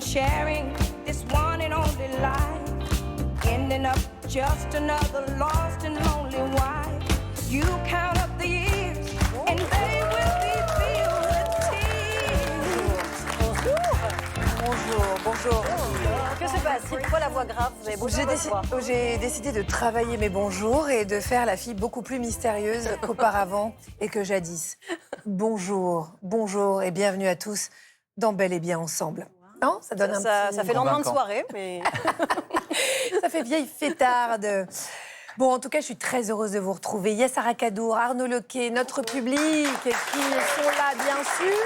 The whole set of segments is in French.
sharing this one and only life, ending up just another lost and lonely wife. You count up the years and they will be filled with tears. Bonjour. Que se passe? Pourquoi la voix grave? Vous avez beaucoup de voix. J'ai décidé de travailler mes bonjours et de faire la fille beaucoup plus mystérieuse qu'auparavant et que jadis. Bonjour et bienvenue à tous dans Bel et Bien Ensemble. Non, ça donne ça fait lendemain de soirée, mais... Ça fait vieille fêtarde. Bon, en tout cas, je suis très heureuse de vous retrouver. Yassar Akadour, Arnaud Lequet, notre public qui sont là, bien sûr.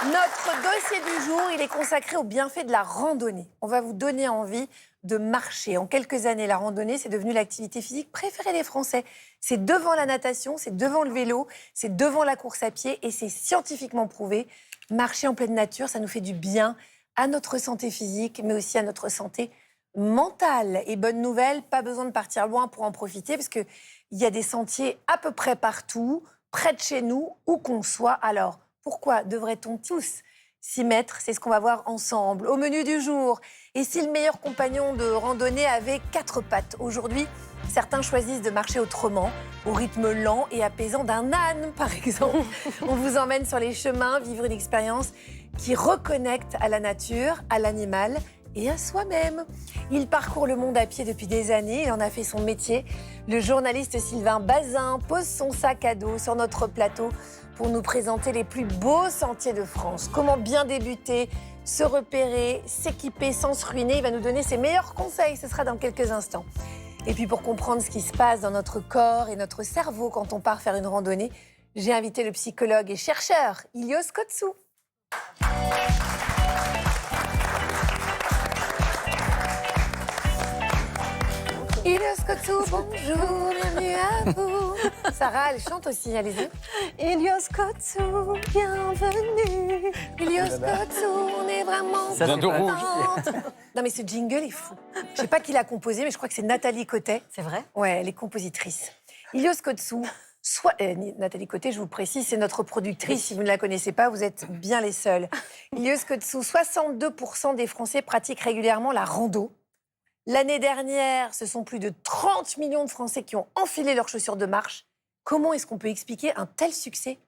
Notre dossier du jour, il est consacré aux bienfaits de la randonnée. On va vous donner envie de marcher. En quelques années, la randonnée, c'est devenu l'activité physique préférée des Français. C'est devant la natation, c'est devant le vélo, c'est devant la course à pied et c'est scientifiquement prouvé. Marcher en pleine nature, ça nous fait du bien à notre santé physique, mais aussi à notre santé mentale. Et bonne nouvelle, pas besoin de partir loin pour en profiter, parce qu'il y a des sentiers à peu près partout, près de chez nous, où qu'on soit. Alors, pourquoi devrait-on tous s'y mettre? C'est ce qu'on va voir ensemble. Au menu du jour, et si le meilleur compagnon de randonnée avait 4 pattes? Aujourd'hui, certains choisissent de marcher autrement, au rythme lent et apaisant d'un âne, par exemple. On vous emmène sur les chemins, vivre une expérience qui reconnecte à la nature, à l'animal et à soi-même. Il parcourt le monde à pied depuis des années, il en a fait son métier. Le journaliste Sylvain Bazin pose son sac à dos sur notre plateau pour nous présenter les plus beaux sentiers de France. Comment bien débuter, se repérer, s'équiper sans se ruiner. Il va nous donner ses meilleurs conseils, ce sera dans quelques instants. Et puis pour comprendre ce qui se passe dans notre corps et notre cerveau quand on part faire une randonnée, j'ai invité le psychologue et chercheur Ilios Kotsou. Ilios Kotsou, bonjour, bienvenue à vous. Sarah, elle chante aussi, allez-y. Ilios Kotsou, bienvenue. Ilios Kotsou, on est vraiment contente. Non mais ce jingle est fou. Je sais pas qui l'a composé, mais je crois que c'est Nathalie Cotet. C'est vrai? Ouais, elle est compositrice. Ilios Kotsou, Nathalie Cotet, je vous précise, c'est notre productrice. Si vous ne la connaissez pas, vous êtes bien les seuls. Ilios Kotsou, 62% des Français pratiquent régulièrement la rando. L'année dernière, ce sont plus de 30 millions de Français qui ont enfilé leurs chaussures de marche. Comment est-ce qu'on peut expliquer un tel succès?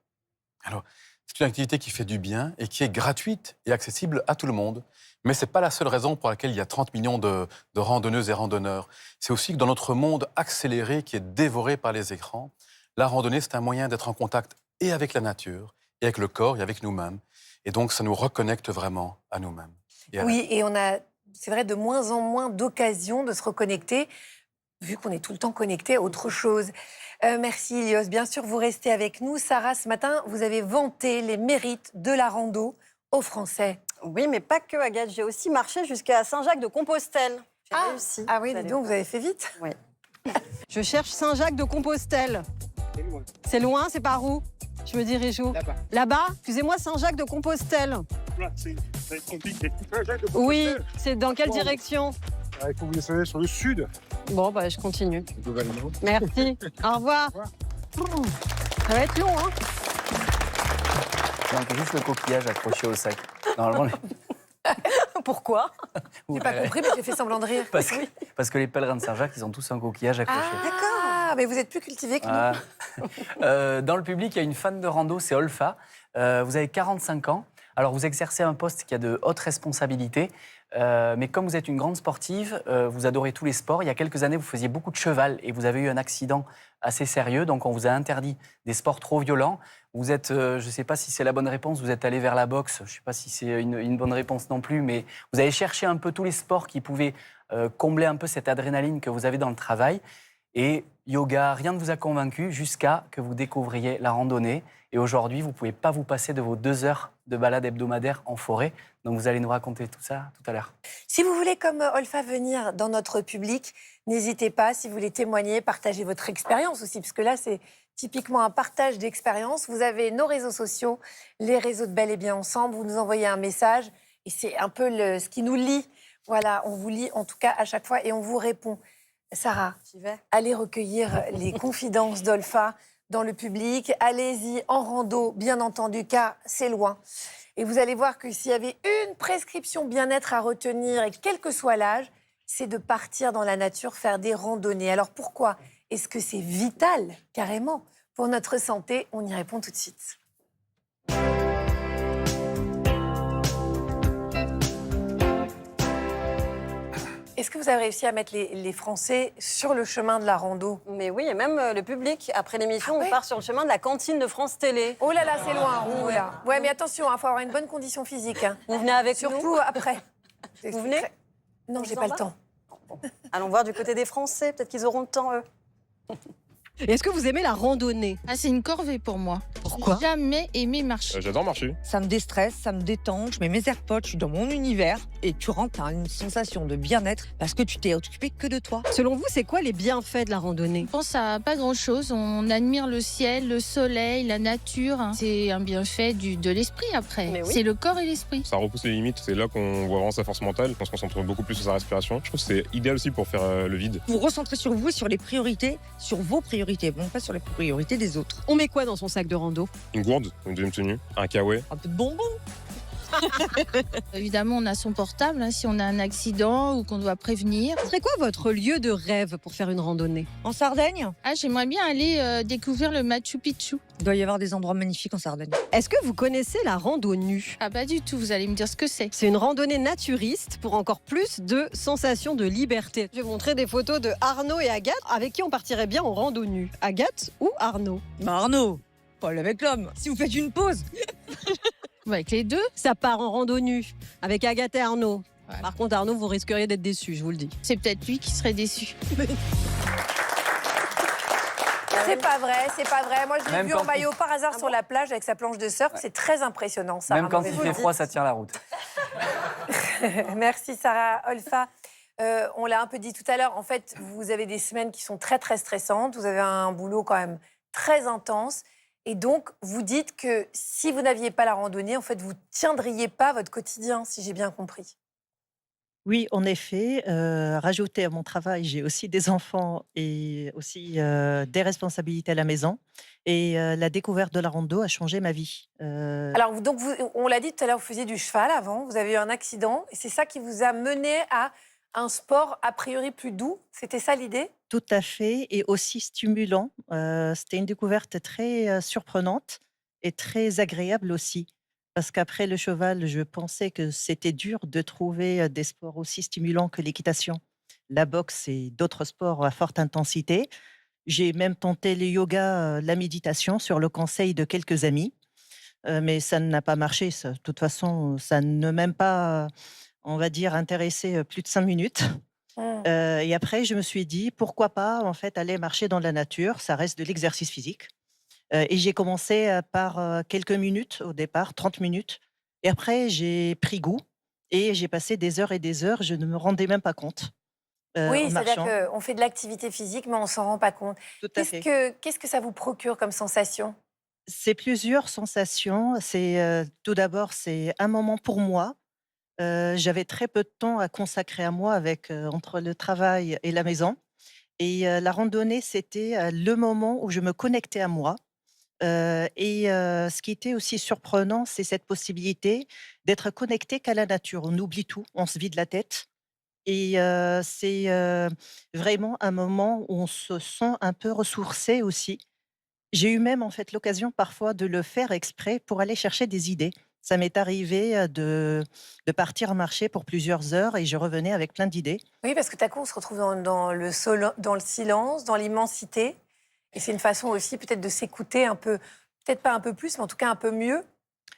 Alors, c'est une activité qui fait du bien et qui est gratuite et accessible à tout le monde. Mais ce n'est pas la seule raison pour laquelle il y a 30 millions de randonneuses et randonneurs. C'est aussi que dans notre monde accéléré qui est dévoré par les écrans, la randonnée, c'est un moyen d'être en contact et avec la nature, et avec le corps, et avec nous-mêmes. Et donc, ça nous reconnecte vraiment à nous-mêmes. Oui, et on a, c'est vrai, de moins en moins d'occasions de se reconnecter, vu qu'on est tout le temps connecté à autre chose. Merci, Ilios. Bien sûr, vous restez avec nous. Sarah, ce matin, vous avez vanté les mérites de la rando aux Français. Oui, mais pas que, Agathe. J'ai aussi marché jusqu'à Saint-Jacques-de-Compostelle. J'ai réussi. Ah oui, dis donc, vous avez fait vite. Oui. Je cherche Saint-Jacques-de-Compostelle. C'est loin. C'est loin, c'est par où? Je me dirige où? Là-bas. Là-bas? Excusez-moi, Saint-Jacques-de-Compostelle. Là, c'est compliqué. Oui, c'est dans quelle direction? Il faut vous descendre sur le sud. Bon, bah, je continue. Globalement. Merci. Au revoir. Ça va être long, hein? Il manque juste le coquillage accroché au sac. Normalement, Pourquoi? J'ai pas compris, mais j'ai fait semblant de rire. parce que les pèlerins de Saint-Jacques, ils ont tous un coquillage accroché. Ah, mais vous êtes plus cultivés que nous. Dans le public, il y a une fan de rando, c'est Olfa. Vous avez 45 ans. Alors, vous exercez un poste qui a de hautes responsabilités. Mais comme vous êtes une grande sportive, vous adorez tous les sports. Il y a quelques années, vous faisiez beaucoup de cheval et vous avez eu un accident assez sérieux. Donc, on vous a interdit des sports trop violents. Vous êtes, je ne sais pas si c'est la bonne réponse, vous êtes allé vers la boxe. Je ne sais pas si c'est une bonne réponse non plus, mais vous avez cherché un peu tous les sports qui pouvaient combler un peu cette adrénaline que vous avez dans le travail. Et yoga, rien ne vous a convaincu jusqu'à que vous découvriez la randonnée. Et aujourd'hui, vous ne pouvez pas vous passer de vos 2 heures de balade hebdomadaire en forêt. Donc, vous allez nous raconter tout ça tout à l'heure. Si vous voulez, comme Olfa, venir dans notre public, n'hésitez pas. Si vous voulez témoigner, partager votre expérience aussi, parce que là, c'est typiquement un partage d'expérience. Vous avez nos réseaux sociaux, les réseaux de Bel et Bien Ensemble. Vous nous envoyez un message et c'est un peu ce qui nous lie. Voilà, on vous lit en tout cas à chaque fois et on vous répond. Sarah, allez recueillir les confidences d'Olfa dans le public. Allez-y en rando, bien entendu, car c'est loin. Et vous allez voir que s'il y avait une prescription bien-être à retenir, et quel que soit l'âge, c'est de partir dans la nature, faire des randonnées. Alors pourquoi est-ce que c'est vital, carrément, pour notre santé? On y répond tout de suite. Est-ce que vous avez réussi à mettre les Français sur le chemin de la rando? Mais oui, et même le public. Après l'émission, Ah ouais on part sur le chemin de la cantine de France Télé. Oh là là, c'est loin. Oh là. Ouais, mais attention, il faut avoir une bonne condition physique. Hein. Vous venez avec Surtout nous après. Vous venez Non, On j'ai s'en pas va le temps. Allons voir du côté des Français. Peut-être qu'ils auront le temps, eux. Est-ce que vous aimez la randonnée? Ah, c'est une corvée pour moi. Pourquoi? J'ai jamais aimé marcher. J'adore marcher. Ça me déstresse, ça me détend, je mets mes AirPods, je suis dans mon univers et tu rentres, t'as une sensation de bien-être parce que tu t'es occupé que de toi. Selon vous, c'est quoi les bienfaits de la randonnée? On pense à pas grand-chose. On admire le ciel, le soleil, la nature. C'est un bienfait de l'esprit après. Mais oui. C'est le corps et l'esprit. Ça repousse les limites, c'est là qu'on voit vraiment sa force mentale, qu'on se concentre beaucoup plus sur sa respiration. Je trouve que c'est idéal aussi pour faire le vide. Vous recentrez sur vous et sur les priorités, sur vos priorités, bon pas sur les priorités des autres. On met quoi dans son sac de rando? Une gourde, une deuxième tenue, un kawaii. Un peu de bonbons. Évidemment, on a son portable si on a un accident ou qu'on doit prévenir. Ce serait quoi votre lieu de rêve pour faire une randonnée? En Sardaigne, Ah, j'aimerais bien aller découvrir le Machu Picchu. il doit y avoir des endroits magnifiques en Sardaigne. Est-ce que vous connaissez la rando nue? Ah, pas du tout. Vous allez me dire ce que c'est. C'est une randonnée naturiste pour encore plus de sensations de liberté. Je vais vous montrer des photos de Arnaud et Agathe avec qui on partirait bien en rando nue. Agathe ou Arnaud? Bah Arnaud, Paul avec l'homme, si vous faites une pause. Avec les deux. Ça part en rando nue avec Agathe et Arnaud. Voilà. Par contre, Arnaud, vous risqueriez d'être déçu, je vous le dis. C'est peut-être lui qui serait déçu. C'est pas vrai, c'est pas vrai. Moi, je l'ai Même vu en quand maillot par hasard sur la plage avec sa planche de surf. C'est très impressionnant, ça. Même quand il fait froid, ça tient la route. Merci, Sarah Olfa. On l'a un peu dit tout à l'heure. En fait, vous avez des semaines qui sont très, très stressantes. Vous avez un boulot quand même très intense. Et donc, vous dites que si vous n'aviez pas la randonnée, en fait, vous ne tiendriez pas votre quotidien, si j'ai bien compris. Oui, en effet, rajouter à mon travail, j'ai aussi des enfants et aussi des responsabilités à la maison. Et la découverte de la rando a changé ma vie. Alors, donc, on l'a dit tout à l'heure, vous faisiez du cheval avant, vous avez eu un accident, et c'est ça qui vous a mené à un sport a priori plus doux. C'était ça l'idée? Tout à fait, et aussi stimulant. C'était une découverte très surprenante et très agréable aussi. Parce qu'après le cheval, je pensais que c'était dur de trouver des sports aussi stimulants que l'équitation, la boxe et d'autres sports à forte intensité. J'ai même tenté le yoga, la méditation sur le conseil de quelques amis, mais ça n'a pas marché. De toute façon, ça ne m'a même pas, on va dire, intéressé plus de 5 minutes. Et après, je me suis dit, pourquoi pas en fait aller marcher dans la nature, ça reste de l'exercice physique. Et j'ai commencé par quelques minutes au départ, 30 minutes. Et après, j'ai pris goût et j'ai passé des heures et des heures. Je ne me rendais même pas compte Oui, en c'est-à-dire marchant. qu'on fait de l'activité physique, mais on ne s'en rend pas compte. Tout à fait. Qu'est-ce que ça vous procure comme sensation? C'est plusieurs sensations. C'est tout d'abord, c'est un moment pour moi. J'avais très peu de temps à consacrer à moi avec entre le travail et la maison. Et la randonnée, c'était le moment où je me connectais à moi. Ce qui était aussi surprenant, c'est cette possibilité d'être connecté qu'à la nature. On oublie tout, on se vide la tête. Et c'est vraiment un moment où on se sent un peu ressourcé aussi. J'ai eu même en fait l'occasion parfois de le faire exprès pour aller chercher des idées. Ça m'est arrivé de partir marcher pour plusieurs heures et je revenais avec plein d'idées. Oui, parce que tout à coup, on se retrouve dans le silence, dans l'immensité. Et c'est une façon aussi peut-être de s'écouter un peu, peut-être pas un peu plus, mais en tout cas un peu mieux.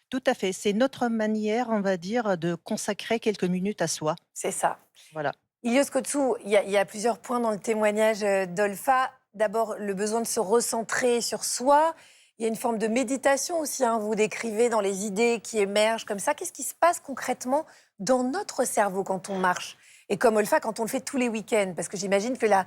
Tout à fait. C'est notre manière, on va dire, de consacrer quelques minutes à soi. C'est ça. Voilà. Ilios Kotsou, il y a plusieurs points dans le témoignage d'Olfa. D'abord, le besoin de se recentrer sur soi. Il y a une forme de méditation aussi, hein, vous décrivez dans les idées qui émergent comme ça. Qu'est-ce qui se passe concrètement dans notre cerveau quand on marche? Et comme Olfa, quand on le fait tous les week-ends? Parce que j'imagine que la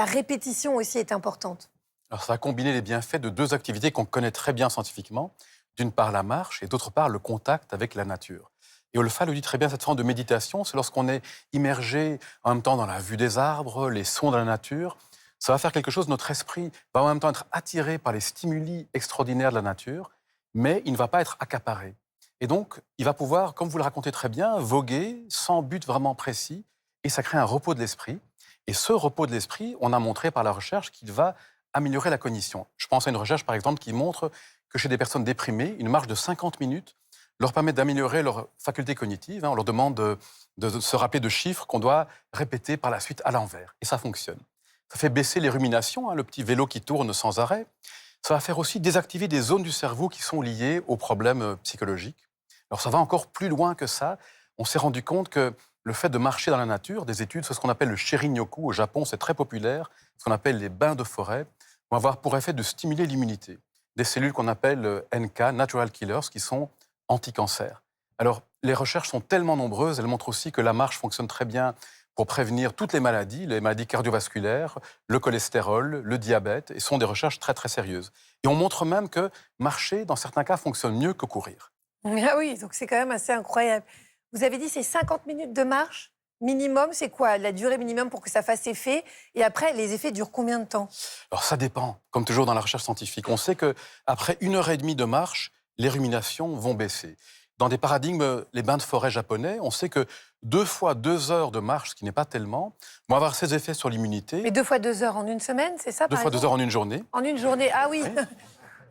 répétition aussi est importante. Alors, ça a combiné les bienfaits de deux activités qu'on connaît très bien scientifiquement. D'une part, la marche et d'autre part, le contact avec la nature. Et Olfa le dit très bien, cette forme de méditation, c'est lorsqu'on est immergé en même temps dans la vue des arbres, les sons de la nature. ça va faire quelque chose, notre esprit va en même temps être attiré par les stimuli extraordinaires de la nature, mais il ne va pas être accaparé. Et donc, il va pouvoir, comme vous le racontez très bien, voguer sans but vraiment précis, et ça crée un repos de l'esprit. Et ce repos de l'esprit, on a montré par la recherche qu'il va améliorer la cognition. Je pense à une recherche, par exemple, qui montre que chez des personnes déprimées, une marche de 50 minutes leur permet d'améliorer leur faculté cognitive. On leur demande de se rappeler de chiffres qu'on doit répéter par la suite à l'envers. Et ça fonctionne. Ça fait baisser les ruminations, le petit vélo qui tourne sans arrêt. Ça va faire aussi désactiver des zones du cerveau qui sont liées aux problèmes psychologiques. Alors ça va encore plus loin que ça. On s'est rendu compte que le fait de marcher dans la nature, des études, c'est ce qu'on appelle le Shirin-yoku. Au Japon, c'est très populaire. Ce qu'on appelle les bains de forêt vont avoir pour effet de stimuler l'immunité. Des cellules qu'on appelle NK, Natural Killers, qui sont anti-cancer. Alors, les recherches sont tellement nombreuses, elles montrent aussi que la marche fonctionne très bien pour prévenir toutes les maladies cardiovasculaires, le cholestérol, le diabète, et sont des recherches très, très sérieuses. Et on montre même que marcher, dans certains cas, fonctionne mieux que courir. Ah oui, donc c'est quand même assez incroyable. Vous avez dit c'est 50 minutes de marche minimum, c'est quoi la durée minimum pour que ça fasse effet? Et après, les effets durent combien de temps? Alors ça dépend, comme toujours dans la recherche scientifique. On sait qu'après 1 heure et demie de marche, les ruminations vont baisser. Dans des paradigmes, les bains de forêt japonais, on sait que 2 fois 2 heures de marche, ce qui n'est pas tellement, vont avoir ses effets sur l'immunité. Mais 2 fois 2 heures en une semaine, c'est ça? 2 fois 2 heures en une journée. En une journée, ah oui.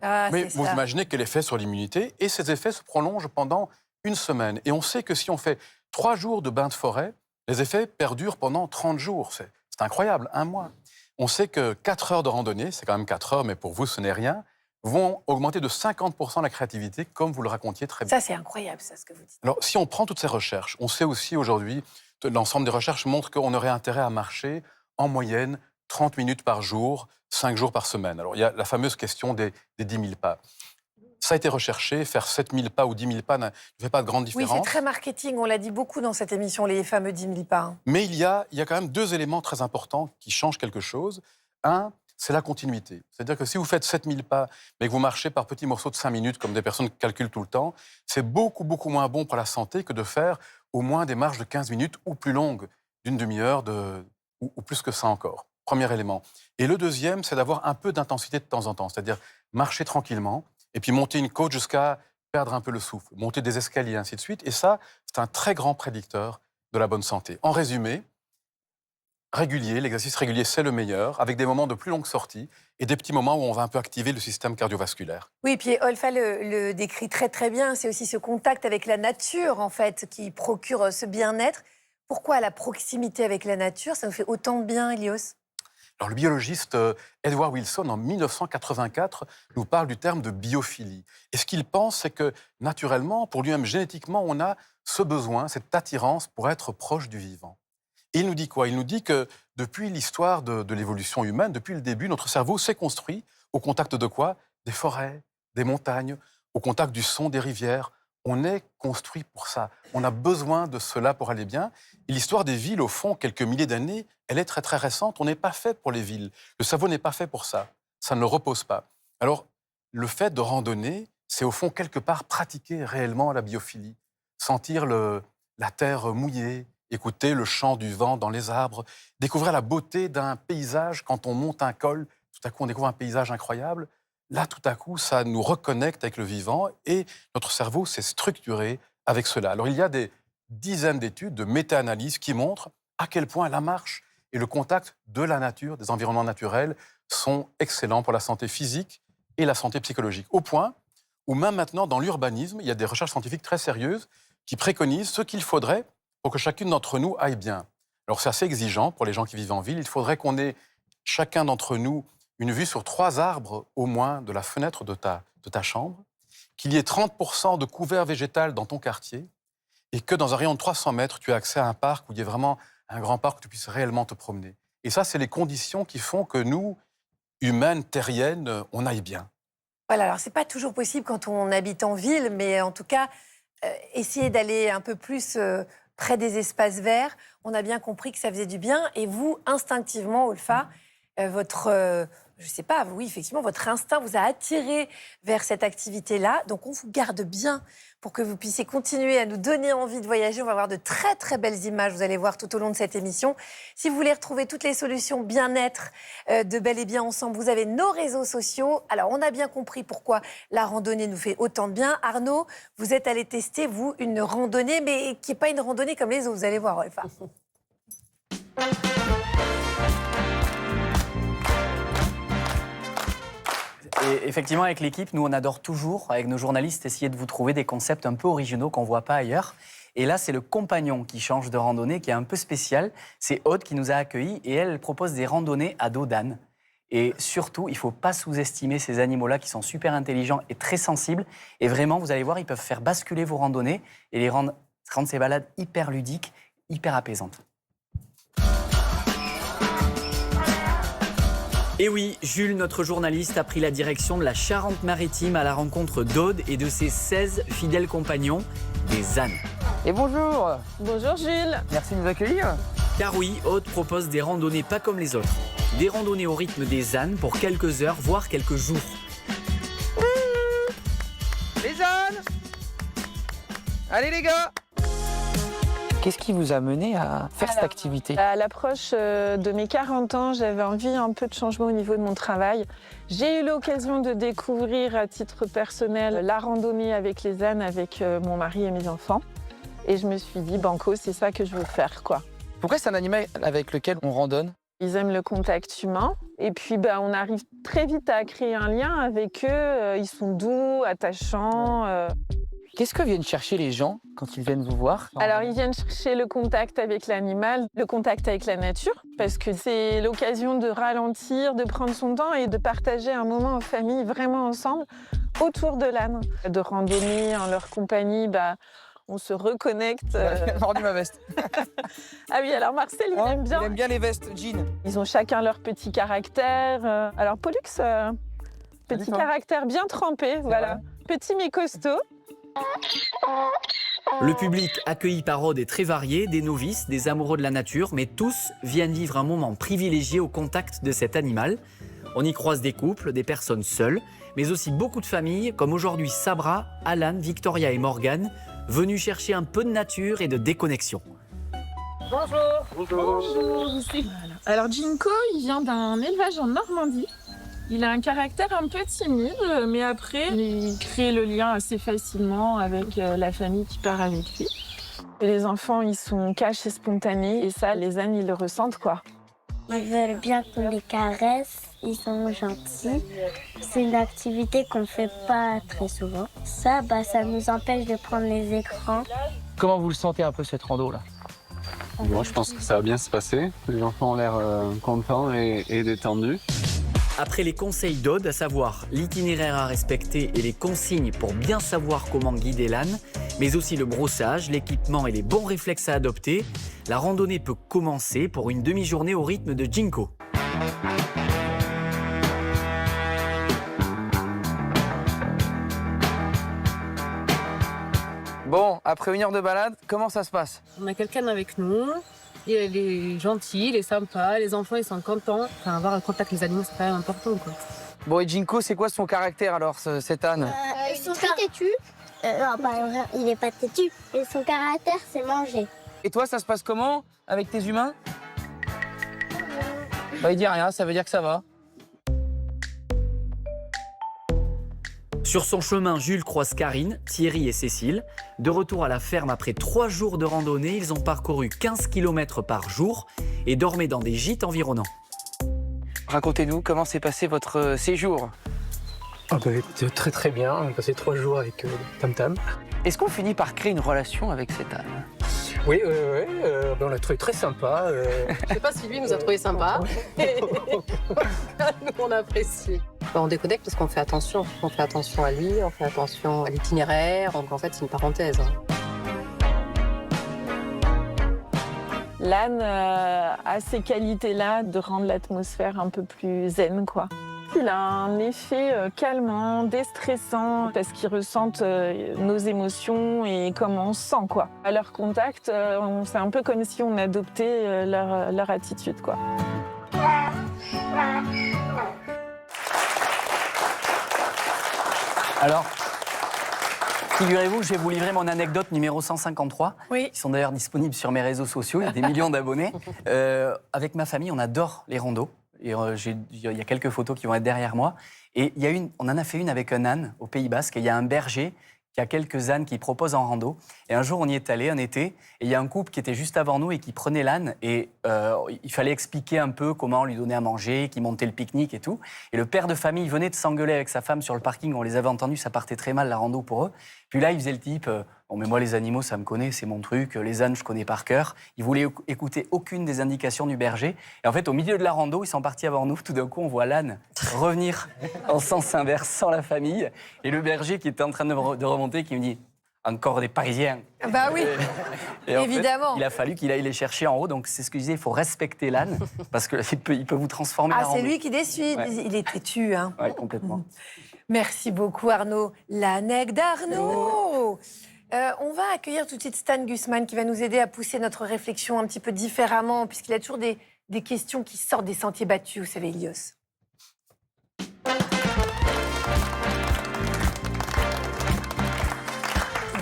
Ah, Mais c'est vous ça. imaginez quel effet sur l'immunité, et ces effets se prolongent pendant 1 semaine. Et on sait que si on fait 3 jours de bain de forêt, les effets perdurent pendant 30 jours. C'est incroyable, 1 mois. On sait que 4 heures de randonnée, c'est quand même 4 heures, mais pour vous, ce n'est rien, vont augmenter de 50% la créativité, comme vous le racontiez très bien. Ça, c'est incroyable, ça, ce que vous dites. Alors, si on prend toutes ces recherches, on sait aussi aujourd'hui, l'ensemble des recherches montrent qu'on aurait intérêt à marcher en moyenne 30 minutes par jour, 5 jours par semaine. Alors, il y a la fameuse question des 10 000 pas. Ça a été recherché, faire 7 000 pas ou 10 000 pas ne fait pas de grande Oui, différence. c'est très marketing, on l'a dit beaucoup dans cette émission, les fameux 10 000 pas. Mais il y a quand même 2 éléments très importants qui changent quelque chose. Un, c'est la continuité. C'est-à-dire que si vous faites 7 000 pas, mais que vous marchez par petits morceaux de 5 minutes, comme des personnes qui calculent tout le temps, c'est beaucoup, beaucoup moins bon pour la santé que de faire au moins des marches de 15 minutes ou plus longues, d'une demi-heure ou plus que ça encore. Premier élément. Et le deuxième, c'est d'avoir un peu d'intensité de temps en temps, c'est-à-dire marcher tranquillement, et puis monter une côte jusqu'à perdre un peu le souffle, monter des escaliers, ainsi de suite. Et ça, c'est un très grand prédicteur de la bonne santé. En résumé, l'exercice régulier, c'est le meilleur, avec des moments de plus longue sortie et des petits moments où on va un peu activer le système cardiovasculaire. Oui, puis Olfa le décrit très très bien, c'est aussi ce contact avec la nature, en fait, qui procure ce bien-être. Pourquoi la proximité avec la nature, ça nous fait autant de bien, Elios? Alors, le biologiste Edward Wilson, en 1984, nous parle du terme de biophilie. Et ce qu'il pense, c'est que, naturellement, pour lui-même, génétiquement, on a ce besoin, cette attirance pour être proche du vivant. Et il nous dit quoi? Il nous dit que depuis l'histoire de l'évolution humaine, depuis le début, notre cerveau s'est construit au contact de quoi? Des forêts, des montagnes, au contact du son des rivières. On est construit pour ça. On a besoin de cela pour aller bien. Et l'histoire des villes, au fond, quelques milliers d'années, elle est très très récente. On n'est pas fait pour les villes. Le cerveau n'est pas fait pour ça. Ça ne le repose pas. Alors, le fait de randonner, c'est au fond quelque part pratiquer réellement la biophilie. Sentir la terre mouillée, écouter le chant du vent dans les arbres, découvrir la beauté d'un paysage quand on monte un col. Tout à coup, on découvre un paysage incroyable. Là, tout à coup, ça nous reconnecte avec le vivant et notre cerveau s'est structuré avec cela. Alors, il y a des dizaines d'études, de méta-analyses qui montrent à quel point la marche et le contact de la nature, des environnements naturels, sont excellents pour la santé physique et la santé psychologique. Au point où même maintenant, dans l'urbanisme, il y a des recherches scientifiques très sérieuses qui préconisent ce qu'il faudrait pour que chacune d'entre nous aille bien. Alors, c'est assez exigeant pour les gens qui vivent en ville. Il faudrait qu'on ait chacun d'entre nous une vue sur 3 arbres au moins de la fenêtre de ta chambre, qu'il y ait 30% de couvert végétal dans ton quartier et que dans un rayon de 300 mètres, tu aies accès à un parc où il y ait vraiment un grand parc où tu puisses réellement te promener. Et ça, c'est les conditions qui font que nous, humaines, terriennes, on aille bien. Voilà, alors c'est pas toujours possible quand on habite en ville, mais en tout cas, essayer d'aller un peu plus près des espaces verts, on a bien compris que ça faisait du bien. Et vous, instinctivement, Olfa, je sais pas, oui, effectivement, votre instinct vous a attiré vers cette activité-là. Donc, on vous garde bien pour que vous puissiez continuer à nous donner envie de voyager. On va avoir de très, très belles images, vous allez voir tout au long de cette émission. Si vous voulez retrouver toutes les solutions bien-être de Bel et Bien Ensemble, vous avez nos réseaux sociaux. Alors, on a bien compris pourquoi la randonnée nous fait autant de bien. Arnaud, vous êtes allé tester, vous, une randonnée, mais qui n'est pas une randonnée comme les autres, vous allez voir, Olfa. Et effectivement, avec l'équipe, nous, on adore toujours, avec nos journalistes, essayer de vous trouver des concepts un peu originaux qu'on ne voit pas ailleurs. Et là, c'est le compagnon qui change de randonnée, qui est un peu spécial. C'est Aude qui nous a accueillis et elle propose des randonnées à dos d'âne. Et surtout, il ne faut pas sous-estimer ces animaux-là qui sont super intelligents et très sensibles. Et vraiment, vous allez voir, ils peuvent faire basculer vos randonnées et les rendre ces balades hyper ludiques, hyper apaisantes. Et oui, Jules, notre journaliste, a pris la direction de la Charente-Maritime à la rencontre d'Aude et de ses 16 fidèles compagnons, des ânes. Et bonjour. Bonjour Jules. Merci de nous accueillir. Car oui, Aude propose des randonnées pas comme les autres. Des randonnées au rythme des ânes pour quelques heures, voire quelques jours. Les ânes. Allez les gars. Qu'est-ce qui vous a mené à faire cette activité? À l'approche de mes 40 ans, j'avais envie un peu de changement au niveau de mon travail. J'ai eu l'occasion de découvrir à titre personnel la randonnée avec les ânes avec mon mari et mes enfants. Et je me suis dit, banco, c'est ça que je veux faire, quoi. Pourquoi c'est un animal avec lequel on randonne? Ils aiment le contact humain. Et puis, on arrive très vite à créer un lien avec eux. Ils sont doux, attachants. Qu'est-ce que viennent chercher les gens quand ils viennent vous voir? Alors, ils viennent chercher le contact avec l'animal, le contact avec la nature, parce que c'est l'occasion de ralentir, de prendre son temps et de partager un moment en famille, vraiment ensemble, autour de l'âne. De randonner en leur compagnie, on se reconnecte. J'ai mordu ma veste. Ah oui, alors Marcel, il aime bien. Il aime bien les vestes jeans. Ils ont chacun leur petit caractère. Alors, Pollux, petit caractère bien trempé, voilà. Petit mais costaud. Le public accueilli par Aude est très varié, des novices, des amoureux de la nature, mais tous viennent vivre un moment privilégié au contact de cet animal. On y croise des couples, des personnes seules, mais aussi beaucoup de familles, comme aujourd'hui Sabra, Alan, Victoria et Morgane, venus chercher un peu de nature et de déconnexion. Bonjour. Bonjour. Alors Jinko, il vient d'un élevage en Normandie. Il a un caractère un peu timide, mais après, il crée le lien assez facilement avec la famille qui part avec lui. Et les enfants, ils sont cash et spontanés, et ça, les ânes, ils le ressentent, quoi. Ils veulent bien qu'on les caresse, ils sont gentils. C'est une activité qu'on ne fait pas très souvent. Ça nous empêche de prendre les écrans. Comment vous le sentez un peu cette rando-là? Moi, je pense que ça va bien se passer. Les enfants ont l'air contents et détendus. Après les conseils d'Aude, à savoir l'itinéraire à respecter et les consignes pour bien savoir comment guider l'âne, mais aussi le brossage, l'équipement et les bons réflexes à adopter, la randonnée peut commencer pour une demi-journée au rythme de Jinko. Bon, après 1 heure de balade, comment ça se passe? On a quelqu'un avec nous. Il est gentil, il est sympa, les enfants ils sont contents. Enfin, avoir un contact avec les animaux, c'est quand même important, quoi. Bon, et Jinko, c'est quoi son caractère alors, cet âne? Ils sont très têtus. Non, il n'est pas têtu. Et son caractère, c'est manger. Et toi, ça se passe comment avec tes humains? Il dit rien, ça veut dire que ça va. Sur son chemin, Jules croise Karine, Thierry et Cécile. De retour à la ferme après 3 jours de randonnée, ils ont parcouru 15 km par jour et dormaient dans des gîtes environnants. Racontez-nous comment s'est passé votre séjour. Très très bien, on a passé 3 jours avec Tam Tam. Est-ce qu'on finit par créer une relation avec cet âne? Oui, on l'a trouvé très sympa. Je sais pas si lui nous a trouvé sympa. Nous, on a apprécié. On déconnecte parce qu'on fait attention. On fait attention à lui, on fait attention à l'itinéraire. Donc en fait, c'est une parenthèse. L'âne a ces qualités-là de rendre l'atmosphère un peu plus zen, quoi. Il a un effet calmant, déstressant, parce qu'ils ressentent nos émotions et comment on se sent, quoi. À leur contact, c'est un peu comme si on adoptait leur attitude, quoi. Alors, figurez-vous, je vais vous livrer mon anecdote numéro 153, qui sont d'ailleurs disponibles sur mes réseaux sociaux, il y a des millions d'abonnés. Avec ma famille, on adore les randos. Et il y a quelques photos qui vont être derrière moi. Et on en a fait une avec un âne au Pays Basque. Et il y a un berger qui a quelques ânes qu'il propose en rando. Et un jour, on y est allé, un été, et il y a un couple qui était juste avant nous et qui prenait l'âne. Et il fallait expliquer un peu comment lui donner à manger, qui montait le pique-nique et tout. Et le père de famille venait de s'engueuler avec sa femme sur le parking. On les avait entendus, ça partait très mal la rando pour eux. Puis là, il faisait le type... Bon, mais moi, les animaux, ça me connaît, c'est mon truc. Les ânes, je connais par cœur. Ils voulaient écouter aucune des indications du berger. Et en fait, au milieu de la rando, ils sont partis avant nous. Tout d'un coup, on voit l'âne revenir en sens inverse sans la famille. Et le berger qui était en train de remonter, qui me dit « Encore des Parisiens ». Bah oui, Et en évidemment. fait, il a fallu qu'il aille les chercher en haut. Donc, c'est ce que je disais, il faut respecter l'âne parce qu'il peut vous transformer la rando. C'est lui qui décide. Ouais. Il est têtu, hein. Oui, complètement. Merci beaucoup, Arnaud. L'anecdote d'Arnaud. On va accueillir tout de suite Stan Gusman qui va nous aider à pousser notre réflexion un petit peu différemment, puisqu'il a toujours des questions qui sortent des sentiers battus, vous savez, Ilios.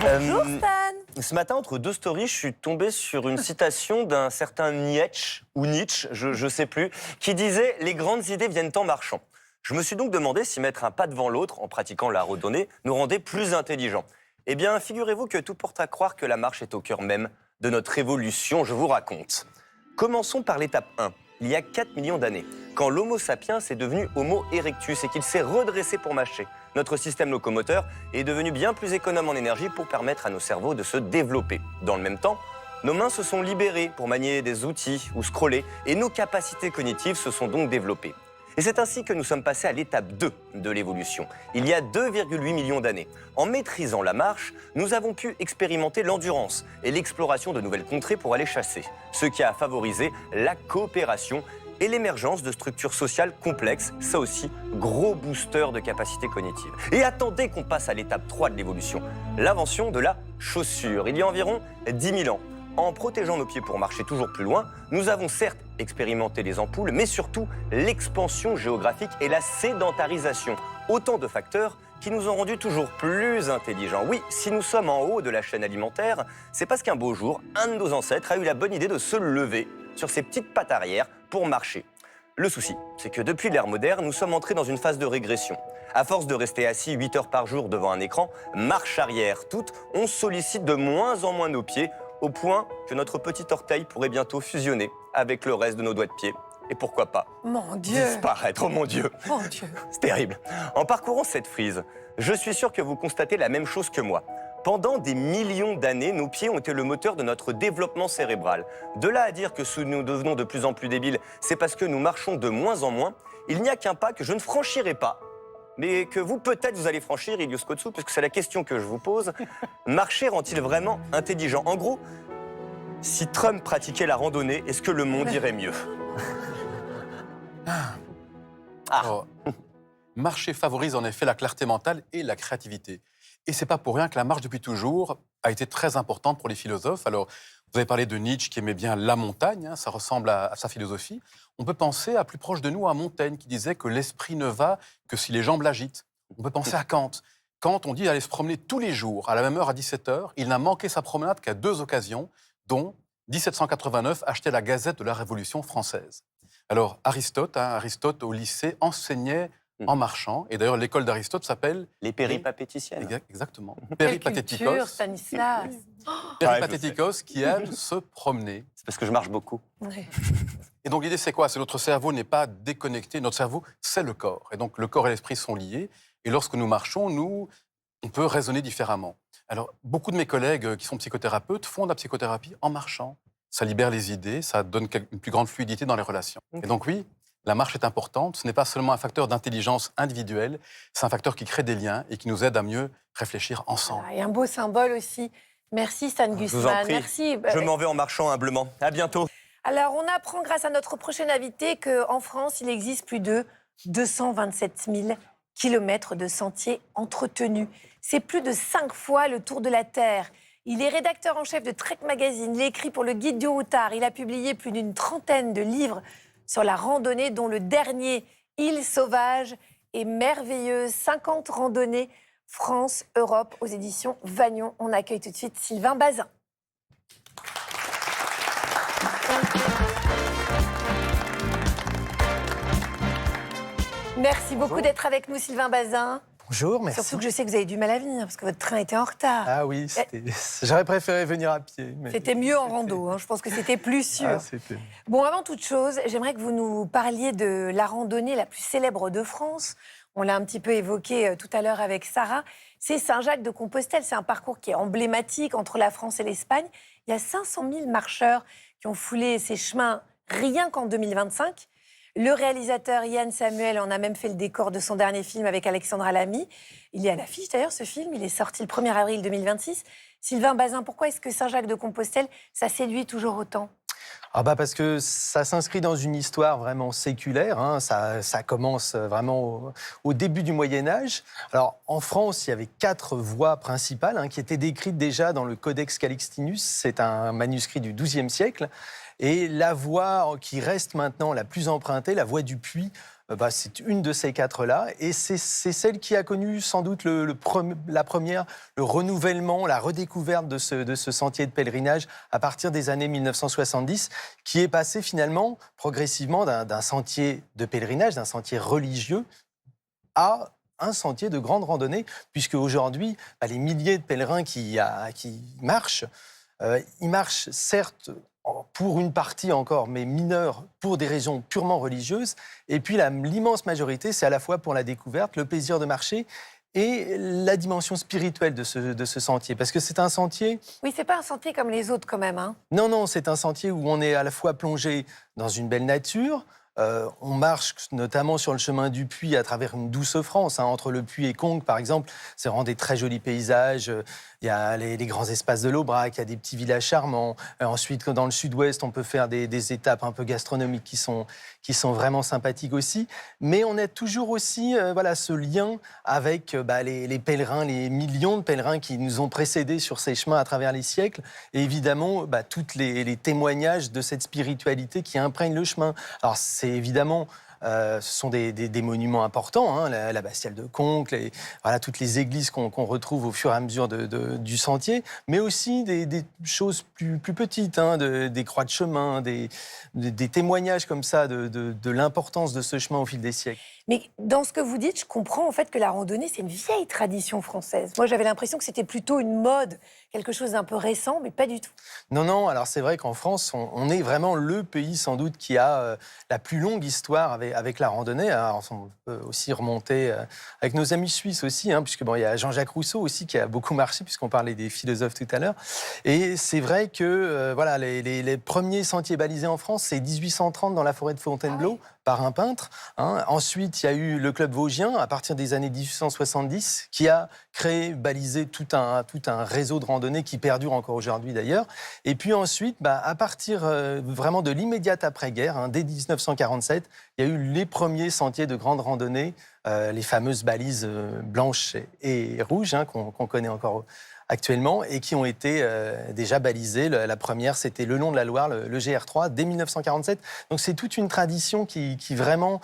Bonjour Stan. Ce matin, entre deux stories, je suis tombé sur une citation d'un certain Nietzsche, ou Nietzsche, je sais plus, qui disait « Les grandes idées viennent en marchant ». Je me suis donc demandé si mettre un pas devant l'autre, en pratiquant la randonnée, nous rendait plus intelligents. Eh bien, figurez-vous que tout porte à croire que la marche est au cœur même de notre évolution, je vous raconte. Commençons par l'étape 1. Il y a 4 millions d'années, quand l'Homo sapiens est devenu Homo erectus et qu'il s'est redressé pour marcher, notre système locomoteur est devenu bien plus économe en énergie pour permettre à nos cerveaux de se développer. Dans le même temps, nos mains se sont libérées pour manier des outils ou scroller et nos capacités cognitives se sont donc développées. Et c'est ainsi que nous sommes passés à l'étape 2 de l'évolution, il y a 2,8 millions d'années. En maîtrisant la marche, nous avons pu expérimenter l'endurance et l'exploration de nouvelles contrées pour aller chasser, ce qui a favorisé la coopération et l'émergence de structures sociales complexes, ça aussi, gros booster de capacités cognitives. Et attendez qu'on passe à l'étape 3 de l'évolution, l'invention de la chaussure, il y a environ 10 000 ans. En protégeant nos pieds pour marcher toujours plus loin, nous avons certes expérimenté les ampoules, mais surtout l'expansion géographique et la sédentarisation. Autant de facteurs qui nous ont rendus toujours plus intelligents. Oui, si nous sommes en haut de la chaîne alimentaire, c'est parce qu'un beau jour, un de nos ancêtres a eu la bonne idée de se lever sur ses petites pattes arrière pour marcher. Le souci, c'est que depuis l'ère moderne, nous sommes entrés dans une phase de régression. À force de rester assis 8 heures par jour devant un écran, marche arrière toute, on sollicite de moins en moins nos pieds, au point que notre petit orteil pourrait bientôt fusionner avec le reste de nos doigts de pied. Et pourquoi pas Mon Dieu. Disparaître, oh mon Dieu. Mon Dieu. C'est terrible. En parcourant cette frise, je suis sûr que vous constatez la même chose que moi. Pendant des millions d'années, nos pieds ont été le moteur de notre développement cérébral. De là à dire que si nous devenons de plus en plus débiles, c'est parce que nous marchons de moins en moins, il n'y a qu'un pas que je ne franchirai pas, mais que vous, peut-être, vous allez franchir, Ilios Kotsou, puisque c'est la question que je vous pose. Marcher rend-il vraiment intelligent? En gros, si Trump pratiquait la randonnée, est-ce que le monde irait mieux? Alors, marcher favorise en effet la clarté mentale et la créativité. Et c'est pas pour rien que la marche, depuis toujours, a été très importante pour les philosophes. Alors, vous avez parlé de Nietzsche qui aimait bien la montagne, hein, ça ressemble à sa philosophie. On peut penser à plus proche de nous à Montaigne qui disait que l'esprit ne va que si les jambes l'agitent. On peut penser à Kant. Kant, on dit, allait se promener tous les jours, à la même heure, à 17h. Il n'a manqué sa promenade qu'à 2 occasions, dont 1789, achetait la Gazette de la Révolution française. Alors, Aristote, au lycée, enseignait en marchant. Et d'ailleurs, l'école d'Aristote s'appelle... Les péripatéticiennes. Exactement. Quelle culture, Stanislas. Péripatétikos, qui aime se promener. C'est parce que je marche beaucoup. Ouais. Et donc l'idée, c'est quoi? C'est que notre cerveau n'est pas déconnecté. Notre cerveau, c'est le corps. Et donc le corps et l'esprit sont liés. Et lorsque nous marchons, on peut raisonner différemment. Alors, beaucoup de mes collègues qui sont psychothérapeutes font de la psychothérapie en marchant. Ça libère les idées, ça donne une plus grande fluidité dans les relations. Et donc oui, la marche est importante. Ce n'est pas seulement un facteur d'intelligence individuelle, c'est un facteur qui crée des liens et qui nous aide à mieux réfléchir ensemble. Et un beau symbole aussi. Merci Stan Gusman. Je vous en prie. Merci. Je m'en vais en marchant humblement. À bientôt. Alors, on apprend grâce à notre prochain invité qu'en France, il existe plus de 227 000 kilomètres de sentiers entretenus. C'est plus de 5 fois le tour de la Terre. Il est rédacteur en chef de Trek Magazine. Il écrit pour le Guide du Routard. Il a publié plus d'une trentaine de livres sur la randonnée, dont le dernier, Île sauvage et merveilleuse. 50 randonnées France, Europe, aux éditions Vagnon. On accueille tout de suite Sylvain Bazin. Merci beaucoup d'être avec nous, Sylvain Bazin. Bonjour, merci. Surtout que je sais que vous avez du mal à venir, parce que votre train était en retard. Ah oui, j'aurais préféré venir à pied. Mais... C'était mieux en rando, hein. Je pense que c'était plus sûr. Ah, bon, avant toute chose, j'aimerais que vous nous parliez de la randonnée la plus célèbre de France. On l'a un petit peu évoqué tout à l'heure avec Sarah. C'est Saint-Jacques-de-Compostelle. C'est un parcours qui est emblématique entre la France et l'Espagne. Il y a 500 000 marcheurs qui ont foulé ces chemins rien qu'en 2025. Le réalisateur Yann Samuel en a même fait le décor de son dernier film avec Alexandra Lamy. Il est à l'affiche d'ailleurs, ce film. Il est sorti le 1er avril 2026. Sylvain Bazin, pourquoi est-ce que Saint-Jacques-de-Compostelle, ça séduit toujours autant ? Parce que ça s'inscrit dans une histoire vraiment séculaire. Hein. Ça commence vraiment au début du Moyen-Âge. Alors, en France, il y avait 4 voies principales qui étaient décrites déjà dans le Codex Calixtinus. C'est un manuscrit du XIIe siècle. Et la voie qui reste maintenant la plus empruntée, la voie du Puy, c'est une de ces 4-là. Et c'est celle qui a connu sans doute la première, le renouvellement, la redécouverte de ce sentier de pèlerinage à partir des années 1970, qui est passé finalement progressivement d'un sentier de pèlerinage, d'un sentier religieux, à un sentier de grande randonnée, puisque aujourd'hui, les milliers de pèlerins qui marchent, ils marchent certes pour une partie encore, mais mineure, pour des raisons purement religieuses. Et puis l'immense majorité, c'est à la fois pour la découverte, le plaisir de marcher et la dimension spirituelle de ce sentier. Parce que c'est un sentier... Oui, c'est pas un sentier comme les autres quand même. Hein. Non, c'est un sentier où on est à la fois plongé dans une belle nature. On marche notamment sur le chemin du Puy à travers une douce France. Entre le Puy et Conques, par exemple, c'est vraiment des très jolis paysages. Il y a les grands espaces de l'Aubrac, il y a des petits villages charmants. Ensuite, dans le sud-ouest, on peut faire des étapes un peu gastronomiques qui sont vraiment sympathiques aussi. Mais on a toujours aussi ce lien avec les pèlerins, les millions de pèlerins qui nous ont précédés sur ces chemins à travers les siècles. Et évidemment, tous les témoignages de cette spiritualité qui imprègne le chemin. Alors, c'est évidemment... ce sont des monuments importants, la Bastille de Conques, toutes les églises qu'on retrouve au fur et à mesure du sentier, mais aussi des choses plus petites, des croix de chemin, des témoignages comme ça de l'importance de ce chemin au fil des siècles. Mais dans ce que vous dites, je comprends en fait que la randonnée, c'est une vieille tradition française. Moi, j'avais l'impression que c'était plutôt une mode, quelque chose d'un peu récent, mais pas du tout. Non, alors c'est vrai qu'en France, on est vraiment le pays sans doute qui a la plus longue histoire avec la randonnée. Alors, on peut aussi remonter avec nos amis suisses aussi, puisque il y a Jean-Jacques Rousseau aussi qui a beaucoup marché, puisqu'on parlait des philosophes tout à l'heure. Et c'est vrai que les premiers sentiers balisés en France, c'est 1830 dans la forêt de Fontainebleau, par un peintre. Ensuite, il y a eu le Club Vosgien, à partir des années 1870, qui a créé, balisé tout un réseau de randonnées qui perdure encore aujourd'hui d'ailleurs. Et puis ensuite, à partir vraiment de l'immédiate après-guerre, dès 1947, il y a eu les premiers sentiers de grande randonnée, les fameuses balises blanches et rouges qu'on connaît encore actuellement et qui ont été déjà balisées. La première, c'était le long de la Loire, le GR3, dès 1947. Donc c'est toute une tradition qui vraiment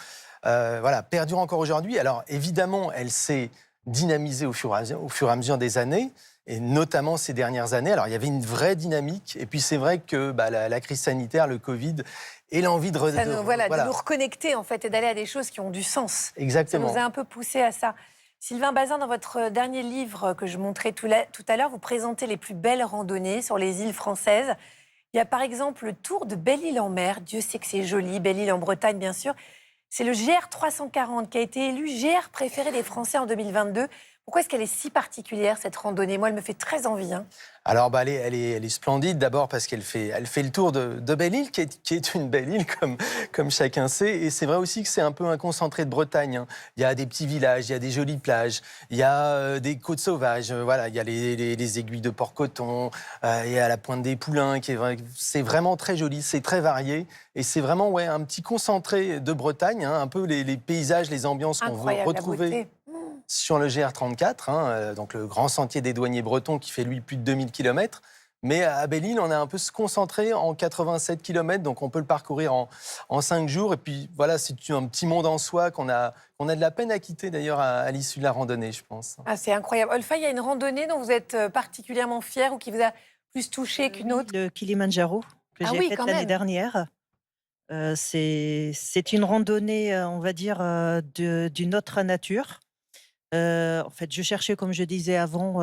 perdure encore aujourd'hui. Alors évidemment, elle s'est dynamisée au fur et à mesure des années, et notamment ces dernières années. Alors il y avait une vraie dynamique, et puis c'est vrai que la crise sanitaire, le Covid, et l'envie de nous reconnecter en fait et d'aller à des choses qui ont du sens. Exactement. Ça nous a un peu poussé à ça. Sylvain Bazin, dans votre dernier livre que je montrais tout à l'heure, vous présentez les plus belles randonnées sur les îles françaises. Il y a par exemple le tour de Belle-Île-en-Mer. Dieu sait que c'est joli, Belle-Île en Bretagne bien sûr. C'est le GR 340 qui a été élu GR préféré des Français en 2022. Pourquoi est-ce qu'elle est si particulière, cette randonnée ? Moi, elle me fait très envie. Alors, elle est splendide, d'abord parce qu'elle fait le tour de Belle-Île, qui est une belle île, comme chacun sait. Et c'est vrai aussi que c'est un peu un concentré de Bretagne. Il y a des petits villages, il y a des jolies plages, il y a des côtes sauvages, il y a les aiguilles de Port-Coton, il y a la pointe des Poulains. C'est vraiment très joli, c'est très varié. Et c'est vraiment un petit concentré de Bretagne, un peu les paysages, les ambiances qu'on veut retrouver sur le GR34, donc le grand sentier des douaniers bretons qui fait lui plus de 2000 km. Mais à Belle-Île, on a un peu se concentré en 87 km, donc on peut le parcourir en 5 jours. Et puis voilà, c'est un petit monde en soi qu'on a de la peine à quitter d'ailleurs à l'issue de la randonnée, je pense. Ah, c'est incroyable. Olfa, il y a une randonnée dont vous êtes particulièrement fière ou qui vous a plus touché qu'une autre? Le Kilimanjaro, que j'ai faite l'année dernière. C'est une randonnée, on va dire, d'une autre nature. En fait, je cherchais, comme je disais avant,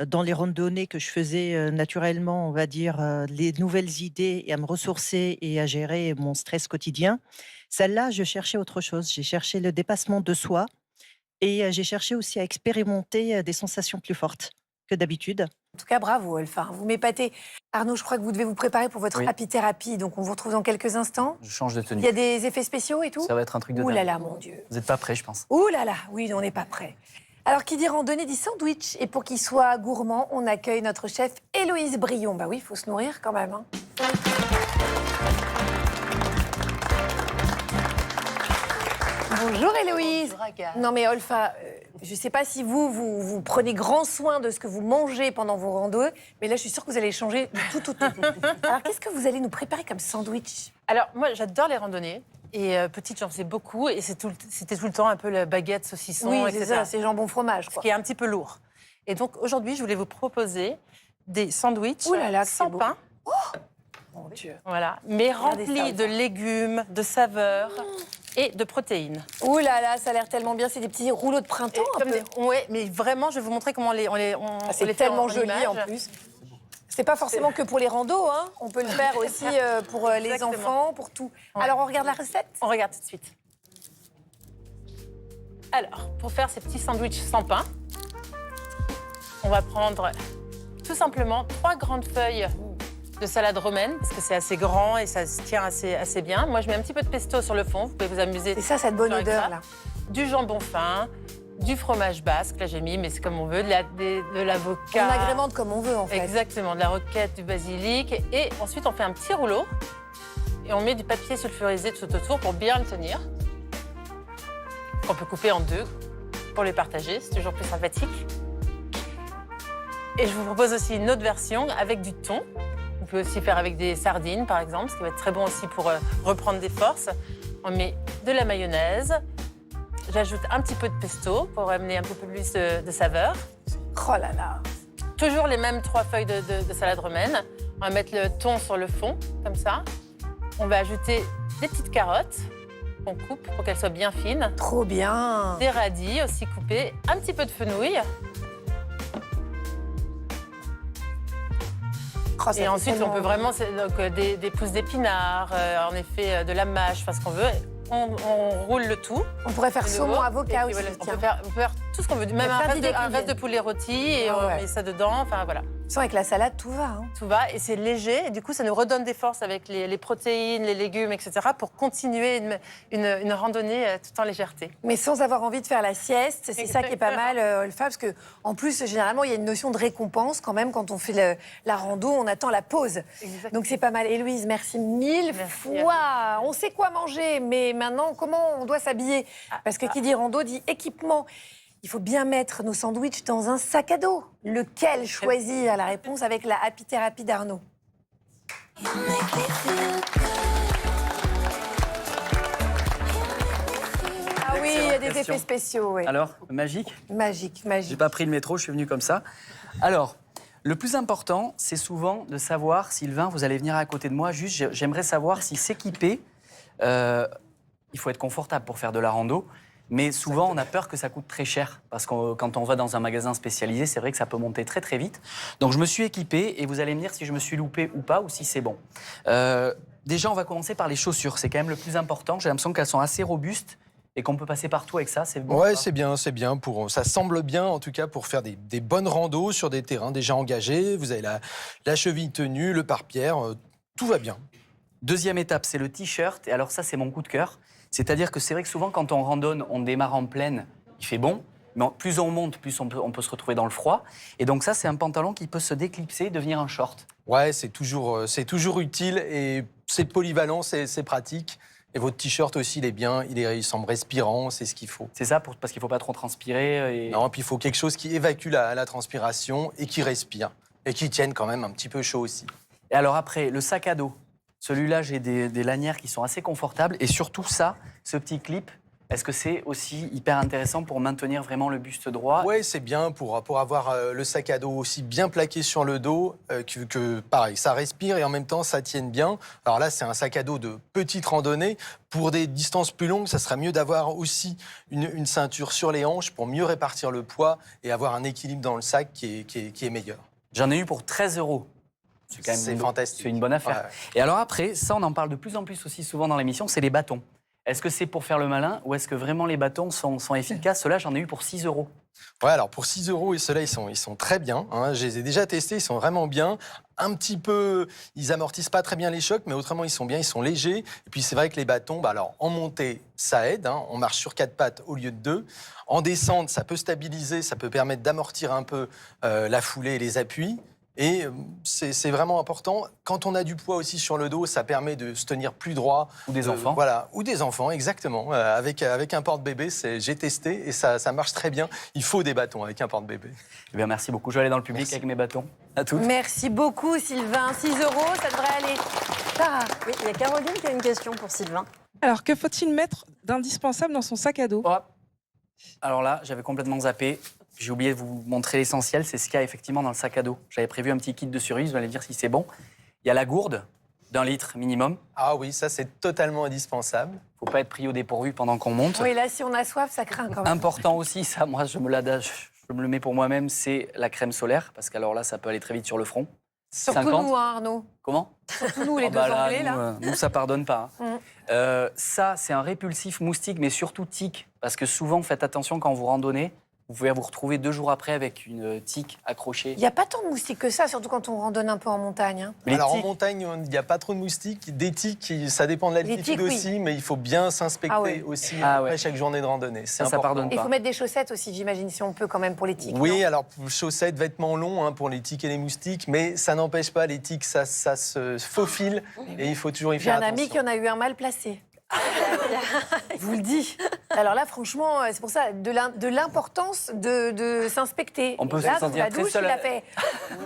dans les randonnées que je faisais naturellement, on va dire, les nouvelles idées et à me ressourcer et à gérer mon stress quotidien. Celle-là, je cherchais autre chose. J'ai cherché le dépassement de soi et j'ai cherché aussi à expérimenter des sensations plus fortes que d'habitude. En tout cas, bravo, Olfa. Vous m'épatez. Arnaud, je crois que vous devez vous préparer pour votre happy-thérapie. Donc, on vous retrouve dans quelques instants. Je change de tenue. Il y a des effets spéciaux et tout? Ça va être un truc de Ouh là dingue. là, mon Dieu. Vous n'êtes pas prêts, je pense. Ouh là là, oui, on n'est pas prêts. Alors, qui dit randonnée dit sandwich. Et pour qu'il soit gourmand, on accueille notre chef Héloïse Brion. Bah oui, il faut se nourrir quand même. Bonjour Héloïse. Bonjour, Agathe. Non mais Olfa, je ne sais pas si vous prenez grand soin de ce que vous mangez pendant vos randos, mais là je suis sûre que vous allez changer de tout. Alors qu'est-ce que vous allez nous préparer comme sandwich? Alors, moi, j'adore les randonnées. Et petite, j'en faisais beaucoup. Et c'était tout le temps un peu la baguette, saucisson, Oui, etc. c'est ça, c'est jambon fromage. Ce qui est un petit peu lourd. Et donc, aujourd'hui, je voulais vous proposer des sandwichs sans pain. Oh mon Dieu. Voilà. Mais Regardez remplis ça, de légumes, de saveurs et de protéines. Ouh là là, ça a l'air tellement bien. C'est des petits rouleaux de printemps un peu. Oui, mais vraiment, je vais vous montrer comment on les c'est fait tellement joli image. en plus. C'est pas forcément que pour les randos, hein. On peut le faire aussi pour les enfants, pour tout. Ouais. Alors, on regarde la recette? On regarde tout de suite. Alors, pour faire ces petits sandwichs sans pain, on va prendre tout simplement 3 grandes feuilles de salade romaine, parce que c'est assez grand et ça se tient assez bien. Moi, je mets un petit peu de pesto sur le fond, vous pouvez vous amuser. C'est ça, cette bonne avec odeur, ça. là. Du jambon fin, du fromage basque, là j'ai mis, mais c'est comme on veut, de l'avocat. On agrémente comme on veut, en fait. Exactement, de la roquette, du basilic. Et ensuite, on fait un petit rouleau et on met du papier sulfurisé tout autour pour bien le tenir. On peut couper en 2 pour les partager, c'est toujours plus sympathique. Et je vous propose aussi une autre version avec du thon. On peut aussi faire avec des sardines, par exemple, ce qui va être très bon aussi pour reprendre des forces. On met de la mayonnaise. J'ajoute un petit peu de pesto pour amener un peu plus de saveur. Oh là là. Toujours les mêmes 3 feuilles de salade romaine. On va mettre le thon sur le fond, comme ça. On va ajouter des petites carottes qu'on coupe pour qu'elles soient bien fines. Trop bien. Des radis aussi coupés. Un petit peu de fenouil. Oh, ça et fait ensuite, tellement on peut vraiment des pousses d'épinards, en effet de la mâche, enfin ce qu'on veut. On roule le tout. On pourrait faire saumon avocat aussi. Voilà, on peut faire tout ce qu'on veut, même un reste de poulet rôti et on met ça dedans. Enfin voilà. Sans avec la salade, tout va. Hein. Tout va et c'est léger. Et du coup, ça nous redonne des forces avec les protéines, les légumes, etc. pour continuer une randonnée tout en légèreté. Mais sans avoir envie de faire la sieste, c'est ça qui est pas mal, Olfa, parce que en plus, généralement, il y a une notion de récompense quand même quand on fait la rando, on attend la pause. Exactement. Donc c'est pas mal. Héloïse, merci mille fois. On sait quoi manger, mais maintenant, comment on doit s'habiller? Parce que qui dit rando dit équipement. Il faut bien mettre nos sandwichs dans un sac à dos. Lequel choisir? La réponse avec la Happy Thérapie d'Arnaud. Ah oui, il y a des effets spéciaux. Ouais. Alors, magique? Magique. J'ai pas pris le métro, je suis venu comme ça. Alors, le plus important, c'est souvent de savoir, Sylvain, vous allez venir à côté de moi, juste, j'aimerais savoir si s'équiper, il faut être confortable pour faire de la rando. Mais souvent, on a peur que ça coûte très cher. Parce que quand on va dans un magasin spécialisé, c'est vrai que ça peut monter très, très vite. Donc, je me suis équipé et vous allez me dire si je me suis loupé ou pas ou si c'est bon. Déjà, on va commencer par les chaussures. C'est quand même le plus important. J'ai l'impression qu'elles sont assez robustes et qu'on peut passer partout avec ça. C'est bon. Ouais, c'est bien. Ça semble bien, en tout cas, pour faire des bonnes randos sur des terrains déjà engagés. Vous avez la cheville tenue, le pare-pierre. Tout va bien. Deuxième étape, c'est le t-shirt. Et alors ça, c'est mon coup de cœur. C'est-à-dire que c'est vrai que souvent, quand on randonne, on démarre en plaine, il fait bon, mais plus on monte, plus on peut se retrouver dans le froid. Et donc ça, c'est un pantalon qui peut se déclipser et devenir un short. Ouais, c'est toujours utile et c'est polyvalent, c'est pratique. Et votre t-shirt aussi, il est bien, il semble respirant, c'est ce qu'il faut. C'est ça, parce qu'il ne faut pas trop transpirer. Non, puis il faut quelque chose qui évacue la transpiration et qui respire. Et qui tiennent quand même un petit peu chaud aussi. Et alors après, le sac à dos. Celui-là, j'ai des lanières qui sont assez confortables. Et surtout ça, ce petit clip, est-ce que c'est aussi hyper intéressant pour maintenir vraiment le buste droit? Oui, c'est bien pour avoir le sac à dos aussi bien plaqué sur le dos, que pareil, ça respire et en même temps ça tienne bien. Alors là, c'est un sac à dos de petite randonnée. Pour des distances plus longues, ça serait mieux d'avoir aussi une ceinture sur les hanches pour mieux répartir le poids et avoir un équilibre dans le sac qui est meilleur. J'en ai eu pour 13 €. C'est quand même fantastique. C'est une bonne affaire. Ouais. Et alors après, ça, on en parle de plus en plus aussi souvent dans l'émission, c'est les bâtons. Est-ce que c'est pour faire le malin ou est-ce que vraiment les bâtons sont efficaces? Ceux-là, j'en ai eu pour 6 €. Ouais, alors pour 6 €, et ceux-là, ils sont très bien. Hein. Je les ai déjà testés, ils sont vraiment bien. Un petit peu, ils amortissent pas très bien les chocs, mais autrement, ils sont bien, ils sont légers. Et puis, c'est vrai que les bâtons, alors en montée, ça aide. Hein. On marche sur 4 pattes au lieu de 2. En descente, ça peut stabiliser, ça peut permettre d'amortir un peu la foulée et les appuis. Et c'est vraiment important. Quand on a du poids aussi sur le dos, ça permet de se tenir plus droit. Ou des enfants. Voilà, ou des enfants, exactement. Avec un porte-bébé, j'ai testé et ça marche très bien. Il faut des bâtons avec un porte-bébé. Eh bien, merci beaucoup. Je vais aller dans le public avec mes bâtons. À toutes. Merci beaucoup, Sylvain. 6 €, ça devrait aller. Sarah. Oui, il y a Caroline qui a une question pour Sylvain. Alors, que faut-il mettre d'indispensable dans son sac à dos? Alors là, j'avais complètement zappé. J'ai oublié de vous montrer l'essentiel, c'est ce qu'il y a effectivement dans le sac à dos. J'avais prévu un petit kit de survie, vous allez me dire si c'est bon. Il y a la gourde d'1 litre minimum. Ah oui, ça c'est totalement indispensable. Il ne faut pas être pris au dépourvu pendant qu'on monte. Oui, là, si on a soif, ça craint quand même. Important aussi, ça, moi, je me le mets pour moi-même, c'est la crème solaire, parce qu'alors là, ça peut aller très vite sur le front. Surtout 50. nous, hein, Arnaud. Comment? Surtout nous, les deux là, Anglais, là. Nous, ça pardonne pas. Mm. Ça, c'est un répulsif moustique, mais surtout tique. Parce que souvent, faites attention quand vous randonnez, vous pouvez vous retrouver 2 jours après avec une tique accrochée. Il n'y a pas tant de moustiques que ça, surtout quand on randonne un peu en montagne. Hein. Alors en montagne, il n'y a pas trop de moustiques. Des tiques, ça dépend de l'altitude aussi, oui. mais il faut bien s'inspecter aussi après chaque journée de randonnée. C'est important. pardonne pas. Il faut mettre des chaussettes aussi, j'imagine, si on peut quand même pour les tiques. Oui, non? alors chaussettes, vêtements longs pour les tiques et les moustiques, mais ça n'empêche pas les tiques, ça se faufile et il faut toujours y J'ai faire un attention. ami qui en a eu un mal placé. Je vous le dis. Alors là, franchement, c'est pour ça, de l'importance de s'inspecter. On peut là, se sentir la très douche, seul. il a fait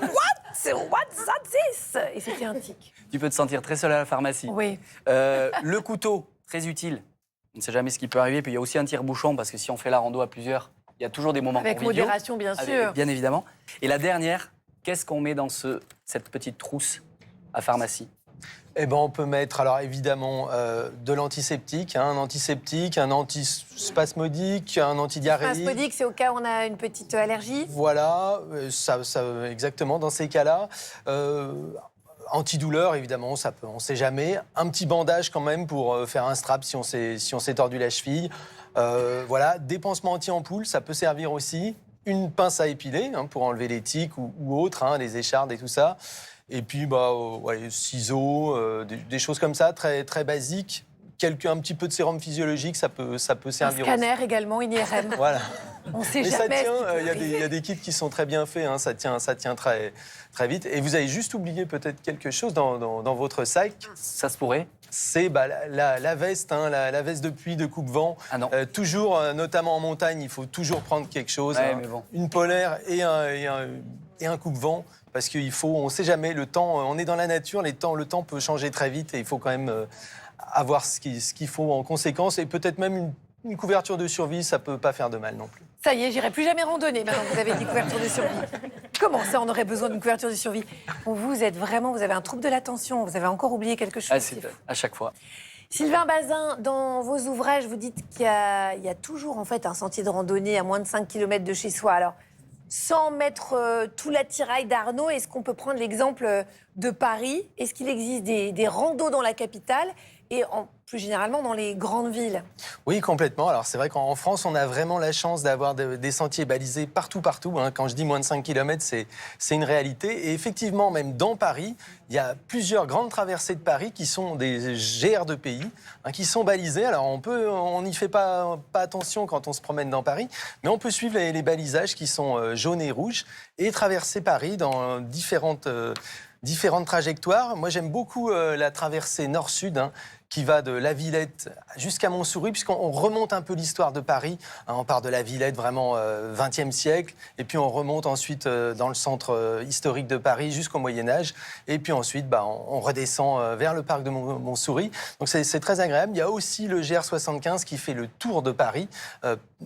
What's that this? Et c'était un tic. Tu peux te sentir très seul à la pharmacie. Oui. Le couteau, très utile. On ne sait jamais ce qui peut arriver. Puis il y a aussi un tire-bouchon, parce que si on fait la rando à plusieurs, il y a toujours des moments Avec conviviaux. modération, bien sûr. Bien évidemment. Et la dernière, qu'est-ce qu'on met dans cette petite trousse à pharmacie? Eh ben, on peut mettre, alors évidemment, de l'antiseptique, un antiseptique, un antispasmodique, un antidiarrhéique. Spasmodique, c'est au cas où on a une petite allergie. Voilà, exactement, dans ces cas-là. Antidouleur, évidemment, on ne sait jamais. Un petit bandage quand même pour faire un strap si on s'est tordu la cheville. Voilà, des pansements anti-ampoule, ça peut servir aussi. Une pince à épiler pour enlever les tiques ou autres, les échardes et tout ça. Et puis, ciseaux, des choses comme ça, très, très basiques. Un petit peu de sérum physiologique, ça peut servir. Un scanner également, une IRM. Voilà. On sait Mais jamais. ça tient, il y a des kits qui sont très bien faits, ça tient très, très vite. Et vous avez juste oublié peut-être quelque chose dans votre sac. Ça se pourrait. C'est la veste, la veste de pluie, de coupe-vent. Ah non. Toujours, notamment en montagne, il faut toujours prendre quelque chose. Ouais, mais bon. Une polaire et un coupe-vent. Parce on ne sait jamais, le temps, on est dans la nature, le temps peut changer très vite et il faut quand même avoir ce qu'il faut en conséquence. Et peut-être même une couverture de survie, ça ne peut pas faire de mal non plus. Ça y est, j'irai plus jamais randonner maintenant que vous avez dit couverture de survie. Comment ça, on aurait besoin d'une couverture de survie? Vous avez un trouble de l'attention, vous avez encore oublié quelque chose. C'est à chaque fois. Sylvain Bazin, dans vos ouvrages, vous dites qu'il y a toujours en fait un sentier de randonnée à moins de 5 km de chez soi. Alors, sans mettre tout l'attirail d'Arnaud, est-ce qu'on peut prendre l'exemple de Paris? Est-ce qu'il existe des randos dans la capitale et plus généralement dans les grandes villes? Oui, complètement. Alors c'est vrai qu'en France, on a vraiment la chance d'avoir des sentiers balisés partout. Quand je dis moins de 5 km, c'est une réalité. Et effectivement, même dans Paris, il y a plusieurs grandes traversées de Paris qui sont des GR de pays, qui sont balisées. Alors on n'y fait pas attention quand on se promène dans Paris, mais on peut suivre les balisages qui sont jaunes et rouges et traverser Paris dans différentes trajectoires. Moi, j'aime beaucoup la traversée nord-sud, qui va de la Villette jusqu'à Montsouris, puisqu'on remonte un peu l'histoire de Paris. On part de la Villette, vraiment 20e siècle, et puis on remonte ensuite dans le centre historique de Paris jusqu'au Moyen-Âge, et puis ensuite on redescend vers le parc de Montsouris. Donc c'est très agréable. Il y a aussi le GR75 qui fait le tour de Paris,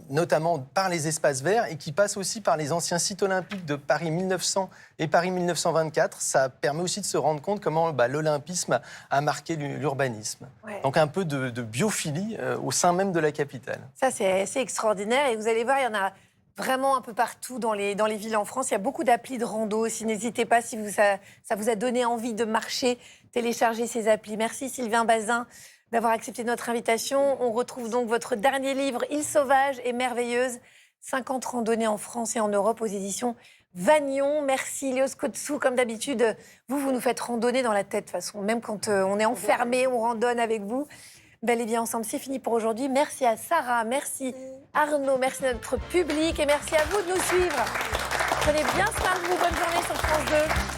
notamment par les espaces verts, et qui passe aussi par les anciens sites olympiques de Paris 1900 et Paris 1924. Ça permet aussi de se rendre compte comment l'olympisme a marqué l'urbanisme. Ouais. Donc un peu de biophilie au sein même de la capitale. Ça, c'est assez extraordinaire. Et vous allez voir, il y en a vraiment un peu partout dans les villes en France. Il y a beaucoup d'applis de rando aussi. N'hésitez pas, si ça vous a donné envie de marcher, téléchargez ces applis. Merci Sylvain Bazin d'avoir accepté notre invitation. On retrouve donc votre dernier livre, Île sauvage et merveilleuse, 50 randonnées en France et en Europe aux éditions Vagnon. Merci Ilios Kotsou, comme d'habitude, vous nous faites randonner dans la tête de toute façon. Même quand on est enfermé, on randonne avec vous. Bel et bien ensemble, c'est fini pour aujourd'hui. Merci à Sarah, merci Arnaud, merci à notre public et merci à vous de nous suivre. Prenez bien soin de vous, bonne journée sur France 2.